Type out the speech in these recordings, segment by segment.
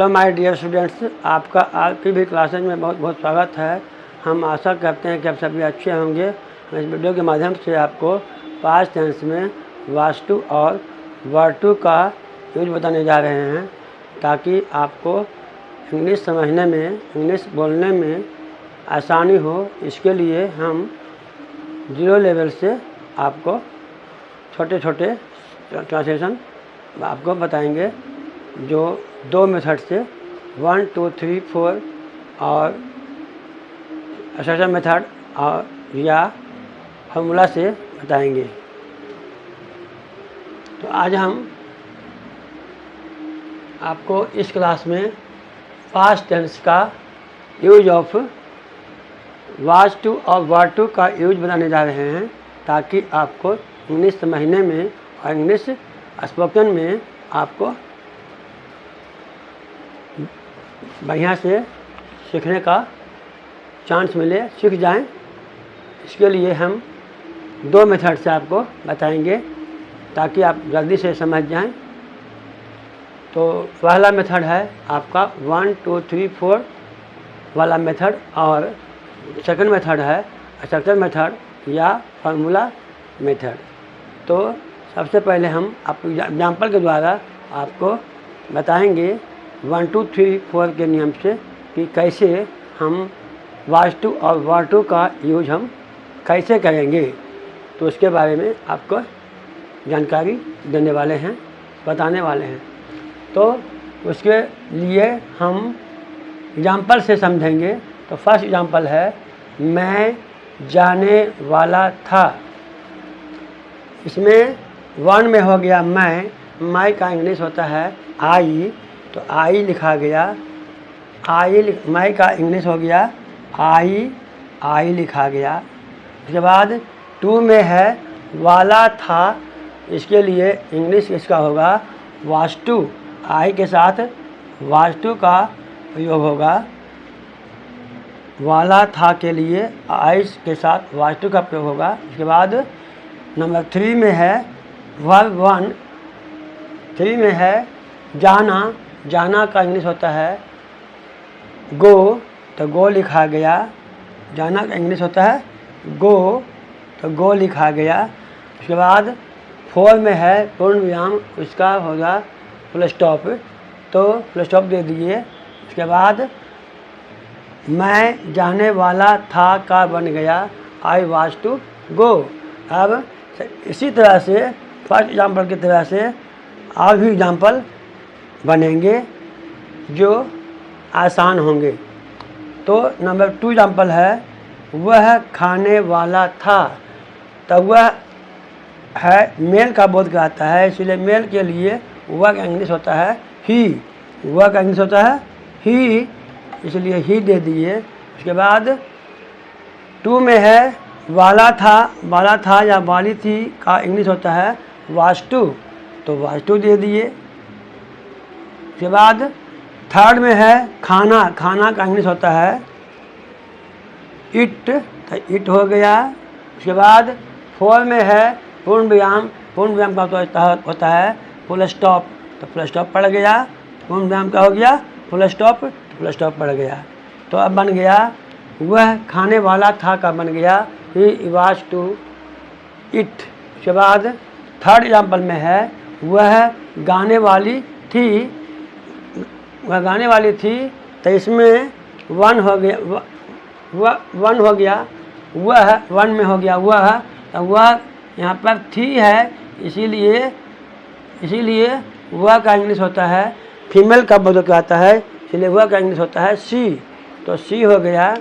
Hello my dear students, आपका आज की भी क्लासेज में बहुत बहुत स्वागत है। हम आशा करते हैं कि आप सभी अच्छे होंगे। हम इस वीडियो के माध्यम से आपको पास्ट टेंस में वास्तु और वर्तु का यूज बताने जा रहे हैं, ताकि आपको इंग्लिश समझने में, इंग्लिश बोलने में आसानी हो। इसके लिए हम 0 लेवल से आपको छोटे छोटे ट्रांसलेशन आपको बताएंगे, जो 2 मेथड से 1, 2, 3, 4 और असर्शन मेथड और या फॉर्मूला से बताएंगे। तो आज हम आपको इस क्लास में पास्ट टेंस का यूज ऑफ वास्तु और वर्तु का यूज बनाने जा रहे हैं, ताकि आपको इंग्लिश समझने में और इंग्लिश स्पोकन में आपको बढ़िया से सीखने का चांस मिले, सीख जाएं। इसके लिए हम 2 मेथड से आपको बताएंगे, ताकि आप जल्दी से समझ जाएं। तो पहला मेथड है आपका 1, 2, 3, 4 वाला मेथड, और सेकंड मेथड है स्ट्रक्चर मेथड या फार्मूला मेथड। तो सबसे पहले हम आप एग्जाम्पल के द्वारा आपको बताएंगे 1, 2, 3, 4 के नियम से कि कैसे हम वास्तु और वर्तु का यूज हम कैसे करेंगे। तो उसके बारे में आपको जानकारी देने वाले हैं, बताने वाले हैं। तो उसके लिए हम एग्जाम्पल से समझेंगे। तो फर्स्ट एग्जाम्पल है मैं जाने वाला था। इसमें 1 में हो गया मैं का इंग्लिश होता है आई, तो आई लिखा गया। मैं का इंग्लिश हो गया आई लिखा गया। उसके बाद 2 में है वाला था, इसके लिए इंग्लिश इसका होगा वास्तु। आई के साथ वास्तु का प्रयोग होगा। वाला था के लिए आई के साथ वास्तु का प्रयोग होगा। उसके बाद नंबर 3 में है वर्ब 1। 3 में है जाना का इंग्लिश होता है गो, तो गो लिखा गया। जाना का इंग्लिश होता है गो, तो गो लिखा गया। उसके बाद 4 में है पूर्ण विराम, उसका होगा फुल स्टॉप, तो फुल स्टॉप दे दिए। उसके बाद मैं जाने वाला था का बन गया आई वाज टू गो। अब इसी तरह से फर्स्ट एग्जाम्पल की तरह से और भी एग्जाम्पल बनेंगे जो आसान होंगे। तो नंबर 2 एग्जाम्पल है वह खाने वाला था। तो वह है मेल का बोध कराता है, इसलिए मेल के लिए वह का इंग्लिश होता है ही। वह का इंग्लिश होता है ही, इसलिए ही दे दिए। उसके बाद 2 में है वाला था या वाली थी का इंग्लिश होता है वास्तु, तो वास्तु दे दिए। उसके बाद 3rd में है खाना का इंग्लिश होता है इट, तो इट हो गया। उसके बाद 4 में है पूर्ण विराम का होता है फुल स्टॉप, तो फुल स्टॉप पड़ गया। पूर्ण विराम का हो गया फुल स्टॉप, तो फुल स्टॉप पड़ गया। तो अब बन गया वह खाने वाला था का बन गया ही वाज टू इट। उसके बाद 3rd एग्जाम्पल में है वह गाने वाली थी। वह गाने वाली थी, तो इसमें 1 हो गया, वह 1 हो गया, वह 1 में हो गया वह, तो वह यहाँ पर थी है, इसीलिए वह का इंग्लिश होता है फीमेल का बोध कहता है, इसलिए वह का इंग्लिश होता है सी। तो सी हो गया,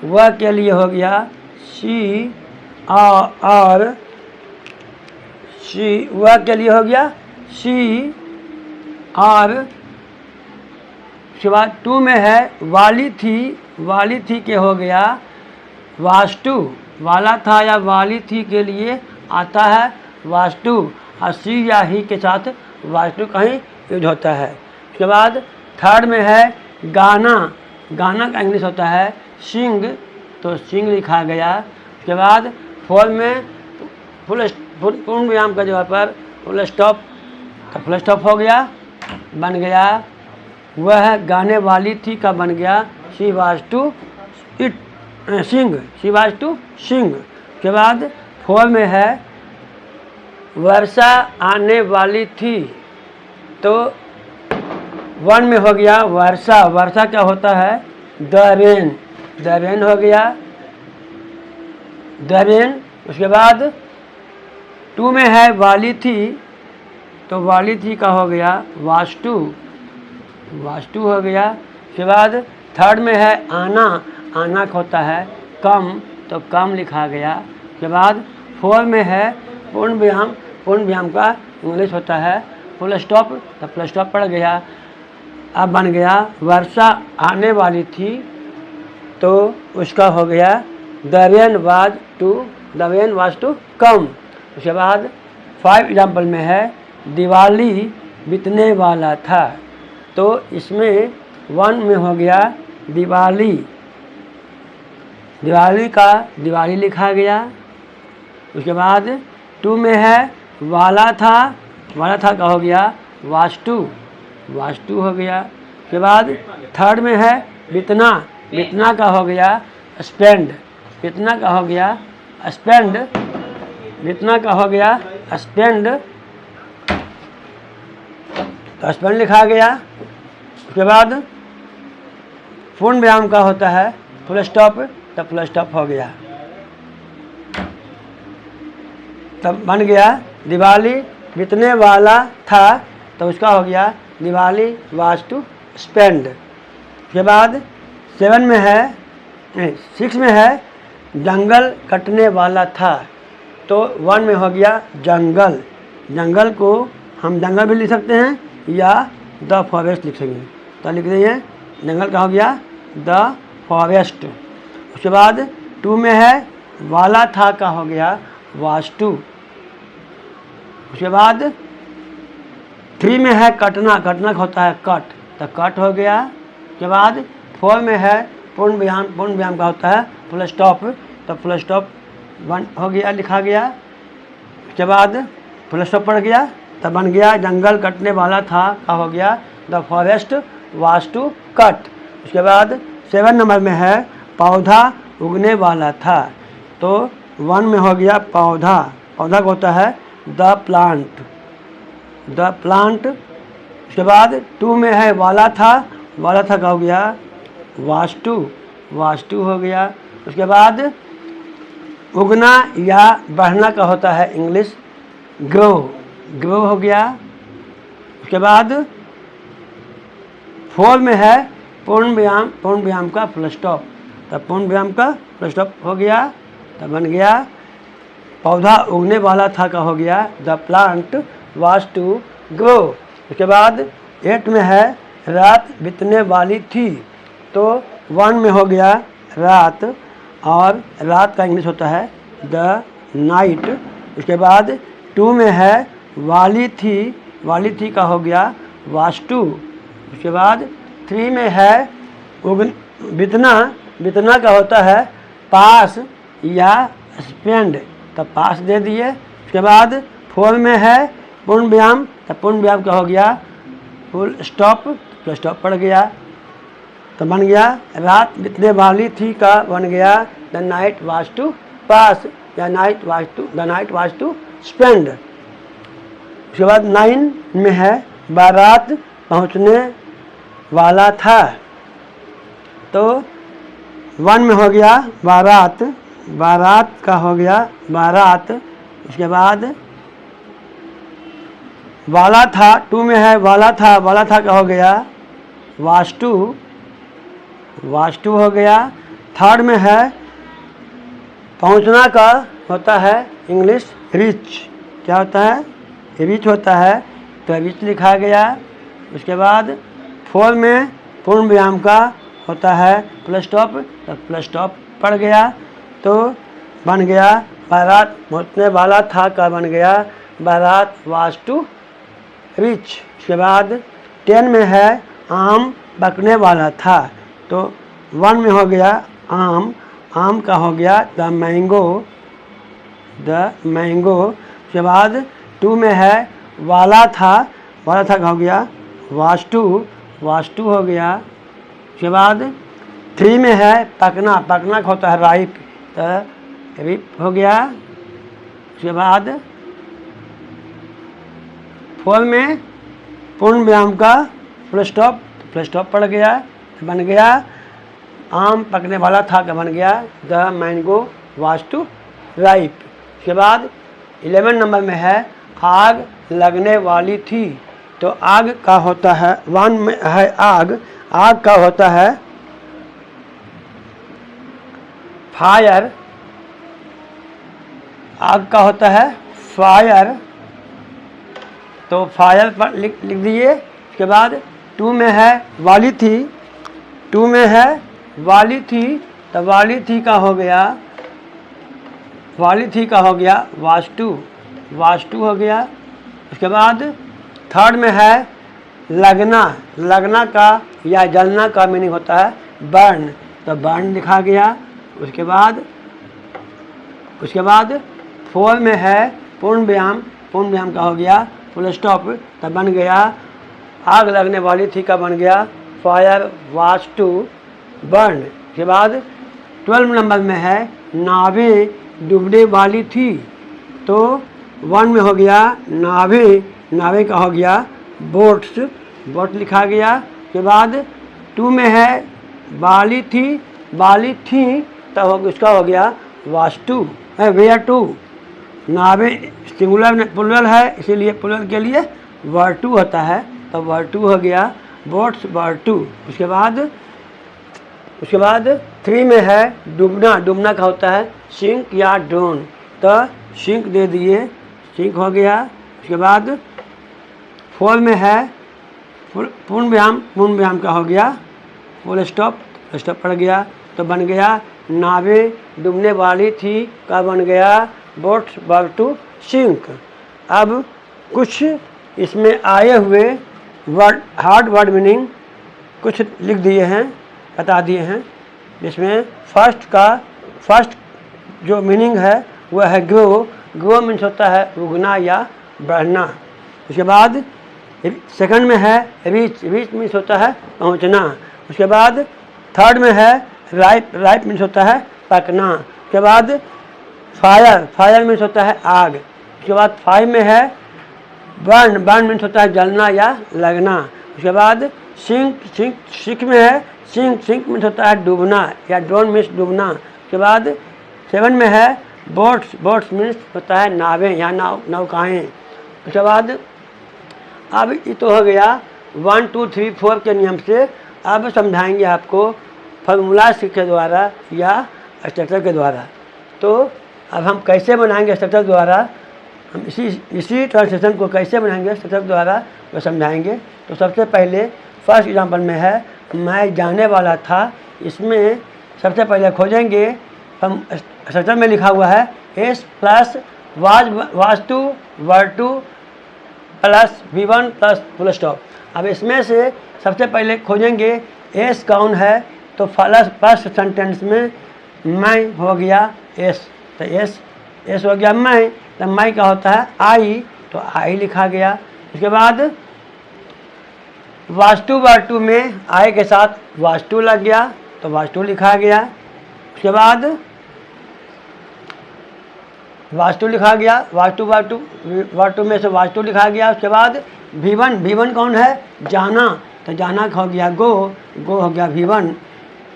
वह के लिए हो गया सी, और सी वह के लिए हो गया सी। और उसके बाद 2 में है वाली थी के हो गया वास्तु। वाला था या वाली थी के लिए आता है वास्तु, और सी या ही के साथ वास्तु का ही यूज होता है। उसके बाद 3rd में है गाना का इंग्लिश होता है सिंग, तो सिंग लिखा गया। उसके बाद 4 में पूर्ण विराम का जगह पर फुल स्टॉप, तो फुल स्टॉप हो गया, बन गया वह गाने वाली थी का बन गया she was to it sing, she was to sing. के बाद 4 में है वर्षा आने वाली थी, तो 1 में हो गया वर्षा, वर्षा क्या होता है द रेन, द रेन हो गया द रेन। उसके बाद 2 में है वाली थी, तो वाली थी का हो गया वाज टू, वाज टू हो गया। उसके बाद 3rd में है आना, आना का होता है कम, तो कम लिखा गया। उसके बाद 4 में है पूर्ण विराम, पूर्ण विराम का इंग्लिश होता है फुल स्टॉप, तो फुल स्टॉप पड़ गया। अब बन गया वर्षा आने वाली थी, तो उसका हो गया the rain was to, the rain was to come. उसके बाद 5 एग्जाम्पल में है दिवाली बीतने वाला था, तो इसमें 1 में हो गया दिवाली, दिवाली का दिवाली लिखा गया। उसके बाद 2 में है वाला था, वाला था का हो गया वाज टू, वाज टू हो गया। उसके बाद 3rd में है बीतना, बीतना का हो गया स्पेंड, बीतना का हो गया स्पेंड, बीतना का हो गया स्पेंड, तो स्पेंड लिखा गया। उसके बाद पूर्ण विराम का होता है फुल स्टॉप, तो फुल स्टॉप हो गया। तब बन गया दिवाली बीतने वाला था, तो उसका हो गया दिवाली वाज टू स्पेंड। उसके बाद 7 में है 6 में है जंगल कटने वाला था, तो 1 में हो गया जंगल, जंगल को हम जंगल भी लिख सकते हैं या द फॉरेस्ट लिख सकते हैं, तो लिख दिए जंगल का हो गया द फॉरेस्ट। उसके बाद 2 में है वाला था का हो गया वाज टू। उसके बाद 3 में है कटना, कटना का होता है कट, तो कट हो गया। उसके बाद 4 में है पूर्ण विराम, पूर्ण विराम का होता है फुल स्टॉप, तो फुल स्टॉप 1 हो गया लिखा गया। उसके बाद फुल स्टॉप पड़ गया, तब बन गया जंगल कटने वाला था का हो गया the forest was to cut. उसके बाद 7 नंबर में है पौधा उगने वाला था, तो 1 में हो गया पौधा, पौधा का होता है द प्लांट, द प्लांट। उसके बाद 2 में है वाला था, वाला था का हो गया वाज टू, वाज टू हो गया। उसके बाद उगना या बढ़ना का होता है इंग्लिश ग्रो, ग्रो हो गया। उसके बाद 4 में है पूर्ण विराम, पूर्ण विराम का फुल स्टॉप, तब पूर्ण विराम का फुल स्टॉप हो गया, तब बन गया पौधा उगने वाला था का हो गया the plant was to grow. उसके बाद 8 में है रात बीतने वाली थी, तो 1 में हो गया रात, और रात का इंग्लिश होता है द नाइट। उसके बाद 2 में है वाली थी, वाली थी का हो गया वाज टू। उसके बाद 3 में है बीतना, बीतना का होता है पास या स्पेंड, तो पास दे दिए। उसके बाद 4 में है पूर्ण विराम, तो पूर्ण विराम का हो गया फुल स्टॉप, फुल स्टॉप पड़ गया, तो बन गया रात बीतने वाली थी का बन गया the night was to pass या night was to, the night was to spend. उसके बाद 9 में है बारात पहुंचने वाला था, तो 1 में हो गया बारात, बारात का हो गया बारात। उसके बाद वाला था, 2 में है वाला था, वाला था का हो गया वाज टू, वाज टू हो गया। 3rd में है पहुंचना का होता है इंग्लिश रीच, क्या होता है रीच होता है, तो रीच लिखा गया। उसके बाद 4 में पूर्ण विराम का होता है फुल स्टॉप, तो फुल स्टॉप पड़ गया, तो बन गया बारात पहुँचने वाला था का बन गया बारात वाज टू रीच। उसके बाद 10 में है आम पकने वाला था, तो 1 में हो गया आम, आम का हो गया द मैंगो, द मैंगो। उसके बाद 2 में है वाला था, वाला था का हो गया वाज टू, वाज टू हो गया। उसके बाद 3 में है पकना, पकना का होता है राइप, तो रिप हो गया। उसके बाद 4 में पूर्ण व्यायाम का फुल स्टॉप पड़ गया, बन गया आम पकने वाला था का बन गया the mango was to ripe. उसके बाद 11 नंबर में है आग लगने वाली थी, तो आग का होता है 1 में है आग, आग का होता है फायर, आग का होता है फायर, तो फायर पर लिख दिए। उसके बाद 2 में है वाली थी, 2 में है वाली थी, तो वाली थी का हो गया, वाली थी का हो गया वाज टू हो गया। उसके बाद 3rd में है लगना, लगना का या जलना का मीनिंग होता है बर्न, तो बर्न लिखा गया। उसके बाद 4 में है पूर्ण व्यायाम का हो गया फुल स्टॉप, तब बन गया आग लगने वाली थी का बन गया फायर वाज टू बर्न। उसके बाद 12 नंबर में है नावें डूबने वाली थी, तो 1 में हो गया नावें का हो गया बोट्स, बोट लिखा गया। उसके बाद 2 में है बाली थी, तब उसका हो गया वाज टू, वेयर टू, नावें सिंगुलर प्लुरल है, इसीलिए प्लुरल के लिए वर टू होता है, तो वर टू हो गया बोट्स वर टू। उसके बाद 3 में है डूबना, डूबना का होता है सिंक या ड्रोन, तो सिंक दे दिए, सिंक हो गया। उसके बाद 4 में है पूर्ण व्यायाम का हो गया फुल स्टॉप पड़ गया, तो बन गया नावें डूबने वाली थी का बन गया बोट्स वर टू सिंक। अब कुछ इसमें आए हुए वर्ड, हार्ड वर्ड मीनिंग कुछ लिख दिए हैं, बता दिए हैं, जिसमें फर्स्ट जो मीनिंग है वह है ग्रो मीन्स होता है उगना या बढ़ना। उसके बाद 2nd में है रीच मीन्स होता है पहुंचना। उसके बाद 3rd में है राइप मीन्स होता है पकना। उसके बाद फायर मीन्स होता है आग। उसके बाद 5 में है बर्न मीन्स होता है जलना या लगना। उसके बाद सिंक में है सिंक मीन्स होता है डूबना या ड्रोन मीन्स डूबना। उसके बाद 7 में है बोट्स मीन्स होता है नावें या नौकाएँ। उसके बाद अब ये तो हो गया 1 2 3 4 के नियम से। अब समझाएंगे आपको फार्मूला के द्वारा या स्ट्रक्चर के द्वारा। तो अब हम कैसे बनाएंगे स्ट्रक्चर द्वारा, हम इसी ट्रांसलेशन को कैसे बनाएंगे स्ट्रक्चर द्वारा वो समझाएंगे। तो सबसे पहले फर्स्ट एग्जांपल में है मैं जाने वाला था, इसमें सबसे पहले खोजेंगे हम स्ट्रक्चर में लिखा हुआ है S plus was to were to plus V1 plus full stop. अब इसमें से सबसे पहले खोजेंगे एस कौन है, तो फर्स्ट सेंटेंस में मैं हो गया एस, तो एस हो गया मैं, तो मैं का होता है आई, तो आई लिखा गया। उसके बाद वाज टू वर टू में आई के साथ वाज टू लग गया, तो वाज टू लिखा गया। उसके बाद वाज टू लिखा गया, वाज टू में से वाज टू लिखा गया। उसके बाद V1 कौन है जाना, तो जाना हो गया गो हो गया V1,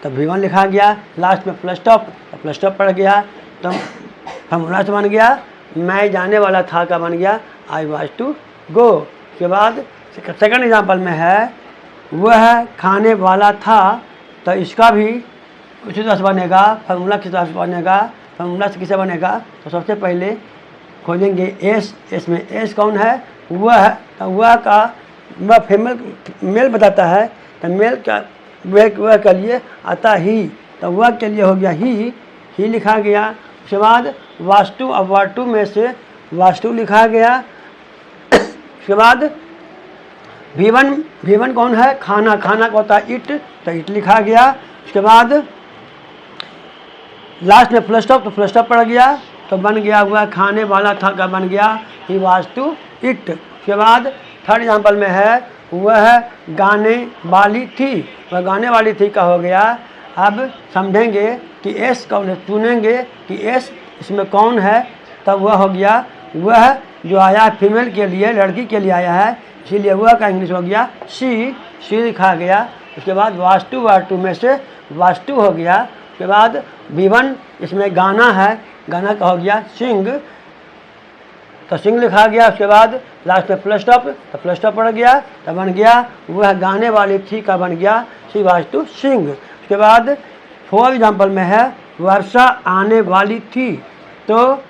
तो V1 लिखा गया। लास्ट में प्लस स्टॉप पड़ गया, तो फॉर्मूला से बन गया मैं जाने वाला था का बन गया आई वाज टू गो। उसके बाद 2nd एग्जाम्पल में है वह खाने वाला था, तो इसका भी उसी तरह से बनेगा, फार्मूला किस तरह से बनेगा, फार्मूला से किसे बनेगा। तो सबसे पहले खोजेंगे एस में एस कौन है वह, तो वह फीमेल मेल बताता है, तो मेल का वह के लिए आता ही, तो वह के लिए हो गया ही लिखा गया। उसके बाद वास्तु, अब वाटू में से वास्तु लिखा गया। उसके बाद V1 कौन है खाना का होता है इट, तो इट लिखा गया। उसके बाद लास्ट में फुल स्टॉप, तो फुल स्टॉप पड़ गया, तो बन गया हुआ खाने वाला था का बन गया ही वाज टू इट। उसके बाद 3rd एग्जाम्पल में है वह गाने वाली थी, वह गाने वाली थी का हो गया। अब समझेंगे कि एस कौन है, चुनेंगे कि एस इसमें कौन है, तब वह हो गया वह जो आया फीमेल के लिए, लड़की के लिए आया है, इसीलिए वह का इंग्लिश हो गया सी लिखा गया। उसके बाद वास्तु वाटू में से वास्तु हो गया। उसके बाद V1 इसमें गाना है, गाना का हो गया सिंग, तो सिंग लिखा गया। उसके बाद लास्ट में प्लस स्टॉप, तो प्लस स्टॉप पड़ गया, तो बन गया वह गाने वाली थी का बन गया सी वास्तु सिंग। उसके बाद 4 एग्जाम्पल में है वर्षा आने वाली थी, तो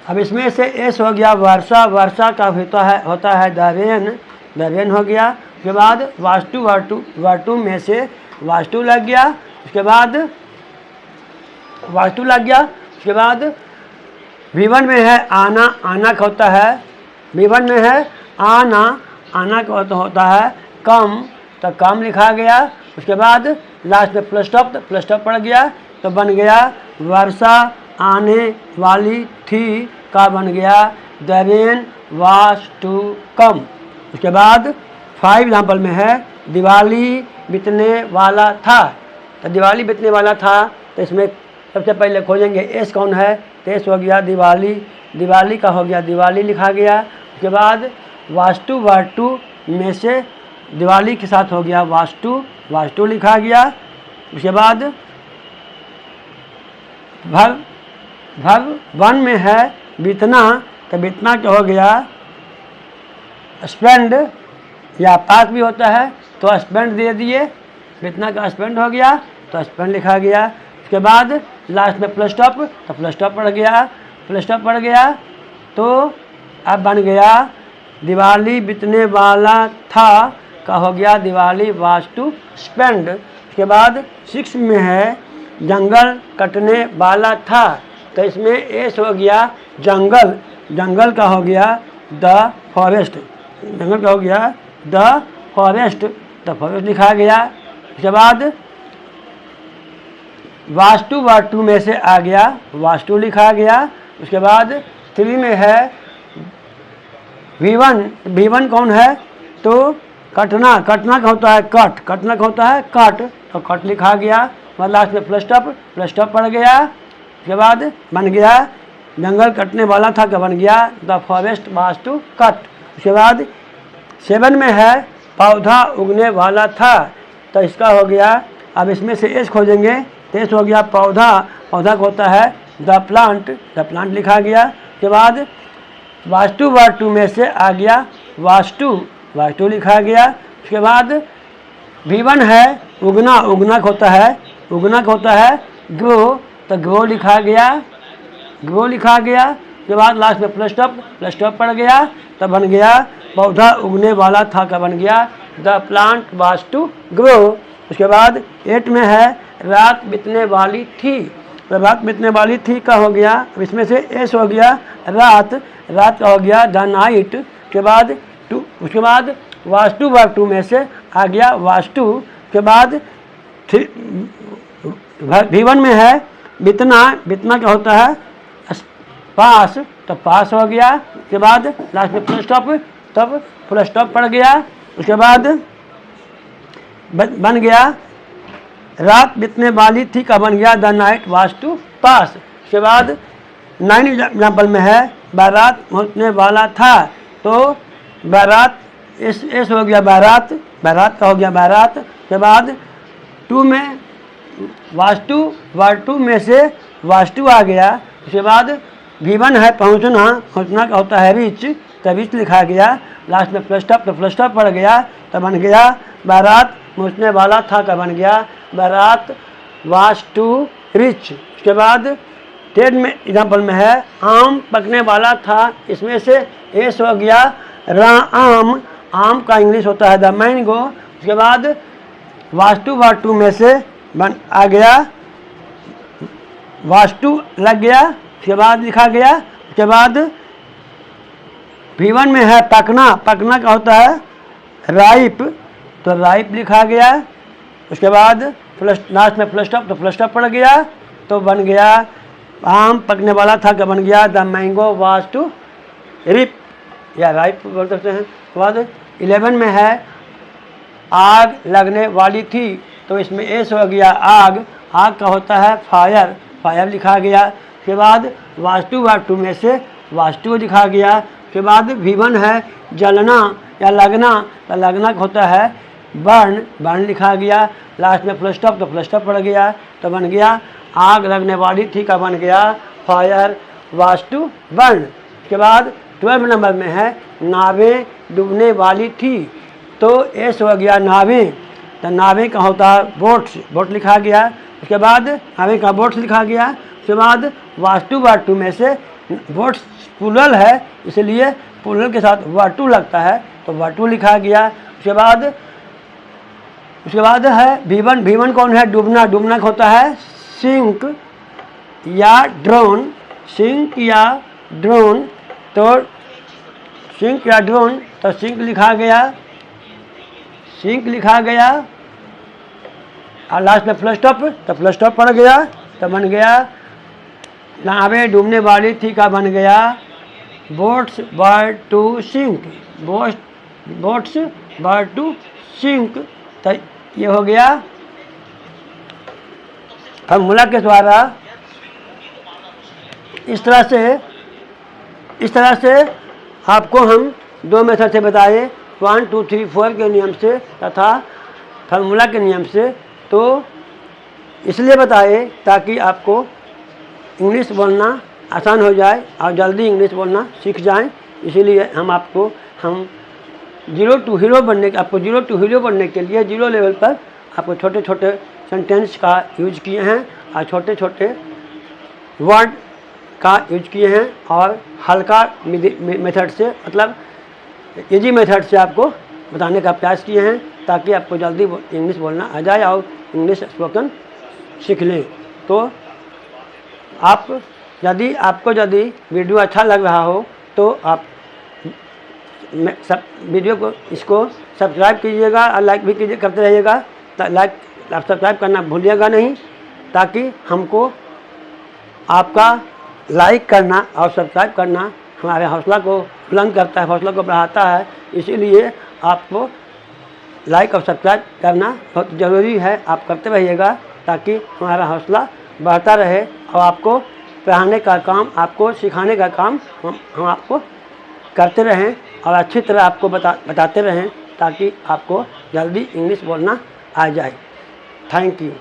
अब इसमें से एस हो गया वर्षा, वर्षा का होता है द रेन हो गया। उसके बाद वास्तु वाटू में से वास्तु लग गया। उसके बाद वास्तु लग गया। उसके बाद V1 में है आना, आना का होता है, V1 में है आना, आना का होता है कम, तो कम लिखा गया। उसके बाद लास्ट में प्लस स्टॉप, तो प्लस स्टॉप पड़ गया, तो बन गया वर्षा आने वाली थी का बन गया the rain was to come. उसके बाद 5 एग्जाम्पल में है दिवाली बीतने वाला था, तो दिवाली बीतने वाला था, तो इसमें सबसे पहले खोजेंगे एस कौन है, तो एस हो गया दिवाली, दिवाली का हो गया दिवाली लिखा गया। उसके बाद वास्तु वाटू में से दिवाली के साथ हो गया वास्तु, वास्तु लिखा गया। उसके बाद भव 1 में है बीतना, तो बीतना क्या हो गया स्पेंड, या पास भी होता है तो स्पेंड दे दिए, बीतना का स्पेंड हो गया, तो स्पेंड लिखा गया। उसके बाद लास्ट में प्लस स्टॉप, तो प्लस स्टॉप पड़ गया, प्लस स्टॉप पड़ गया, तो अब बन गया दिवाली बीतने वाला था का हो गया दिवाली वाज टू स्पेंड। उसके बाद 6 में है जंगल कटने वाला था, तो इसमें एस हो गया जंगल, जंगल का हो गया द फॉरेस्ट, जंगल का हो गया द फॉरेस्ट, द फॉरेस्ट लिखा गया। उसके बाद वास्तु वाटू में से आ गया वास्तु लिखा गया। उसके बाद 3 में है V1 कौन है, तो कटना, कटना का होता है कट, कटना का होता है कट, तो कट लिखा गया। और लास्ट में प्लस स्टॉप पड़ गया। उसके बाद बन गया जंगल कटने वाला था का बन गया the forest was to cut. उसके बाद 7 में है पौधा उगने वाला था, तो इसका हो गया, अब इसमें से एस खोजेंगे, तो एस हो गया पौधा, पौधा का होता है द प्लांट लिखा गया। उसके बाद वास्तु वाटू में से आ गया वास्तु लिखा गया। उसके बाद V1 है उगना, उगना का होता है ग्रो, तो ग्रो लिखा गया, ग्रो लिखा गया। उसके बाद लास्ट में प्लस स्टॉप पड़ गया, तो बन गया पौधा उगने वाला था का बन गया the plant was to grow. उसके बाद 8 में है रात बीतने वाली थी, तो रात बीतने वाली थी का हो गया, इसमें से एस हो गया रात, रात का हो गया द नाइट। उसके बाद वास्तु वाटू में से आ गया वास्तु। के बाद V1 में है बीतना, बीतना क्या होता है पास, तो पास हो गया। उसके बाद लास्ट में फुल स्टॉप, तब फुल स्टॉप पड़ गया। उसके बाद बन गया रात बीतने वाली थी का बन गया द नाइट वाज टू पास। उसके बाद 9 एग्जाम्पल में है बारात पहुँचने वाला था, तो बारात एस हो गया बारात, बारात का हो गया बारात। के बाद 2 में वास्तु में से वास्तु आ गया। उसके बाद V1 है पहुँचना, पहुँचना का होता है रिच, तो रिच लिखा गया। लास्ट में प्लस स्टॉप, तो प्लस स्टॉप पड़ गया, तो बन गया बारात पहुँचने वाला था का बन गया बारात वाज टू रिच। उसके बाद 10 में एग्जाम्पल में है आम पकने वाला था, इसमें से एस हो गया आम, आम का इंग्लिश होता है द मैंगो। उसके बाद वास्तु में से आ गया वास्तु लग गया, उसके बाद लिखा गया। उसके बाद V1 में है पकना, पकना का होता है राइप, तो राइप लिखा गया। उसके बाद लास्ट में प्लस स्टॉप, तो प्लस स्टॉप पड़ गया, तो बन गया आम पकने वाला था का बन गया the mango was to rip या राइप बोल सकते हैं। उसके बाद 11 में है आग लगने वाली थी, तो इसमें एस हो गया आग, आग का होता है फायर, फायर लिखा गया। उसके बाद वास्तु वास्तु में से वास्तु लिखा गया। उसके बाद V1 है जलना या लगना, तो लगना होता है बर्न, बर्न लिखा गया। लास्ट में फुल स्टॉप, तो फुल स्टॉप पड़ गया, तो बन गया आग लगने वाली थी का बन गया फायर वास्तु बर्न। उसके बाद 12 नंबर में है नावें डूबने वाली थी, तो एस हो गया नावें, तो नावें का होता है बोट्स, बोट लिखा गया। उसके बाद नावें का बोट्स लिखा गया। उसके बाद वास्तु वास्तु में से बोट्स प्लुरल है, इसलिए प्लुरल के साथ वाटू लगता है, तो वाटू लिखा गया। उसके बाद है V1, V1 कौन है डूबना, डूबना होता है सिंक या ड्रोन, सिंक या ड्रोन, तो सिंक या ड्रोन, तो सिंक लिखा गया, सिंक लिखा गया। और लास्ट में फुल स्टॉप, तो फुल स्टॉप पड़ गया, तो बन गया नावें डूबने वाली थी का बन गया boats were to sink, boats were to sink. तो ये हो गया फॉर्मूला के द्वारा। इस तरह से आपको हम 2 मेथड से बताए, 1 2 3 4 के नियम से तथा फार्मूला के नियम से। तो इसलिए बताए ताकि आपको इंग्लिश बोलना आसान हो जाए और जल्दी इंग्लिश बोलना सीख जाएं। इसीलिए हम जीरो टू हीरो बनने के लिए जीरो लेवल पर आपको छोटे छोटे सेंटेंस का यूज किए हैं और छोटे छोटे वर्ड का यूज किए हैं, और हल्का मेथड से मतलब इजी मेथड से आपको बताने का प्रयास किए हैं, ताकि आपको जल्दी इंग्लिश बोलना आ जाए और इंग्लिश स्पोकन सीख लें। तो आपको यदि वीडियो अच्छा लग रहा हो तो आप वीडियो को इसको सब्सक्राइब कीजिएगा और लाइक भी करते रहिएगा। लाइक सब्सक्राइब करना भूलिएगा नहीं, ताकि हमको आपका लाइक करना और सब्सक्राइब करना हमारे हौसला को बुलंद करता है, हौसला को बढ़ाता है। इसीलिए आपको लाइक और सब्सक्राइब करना बहुत ज़रूरी है, आप करते रहिएगा ताकि हमारा हौसला बढ़ता रहे और आपको पढ़ाने का काम, आपको सिखाने का काम हम आपको करते रहें और अच्छी तरह आपको बताते रहें, ताकि आपको जल्दी इंग्लिश बोलना आ जाए। Thank you.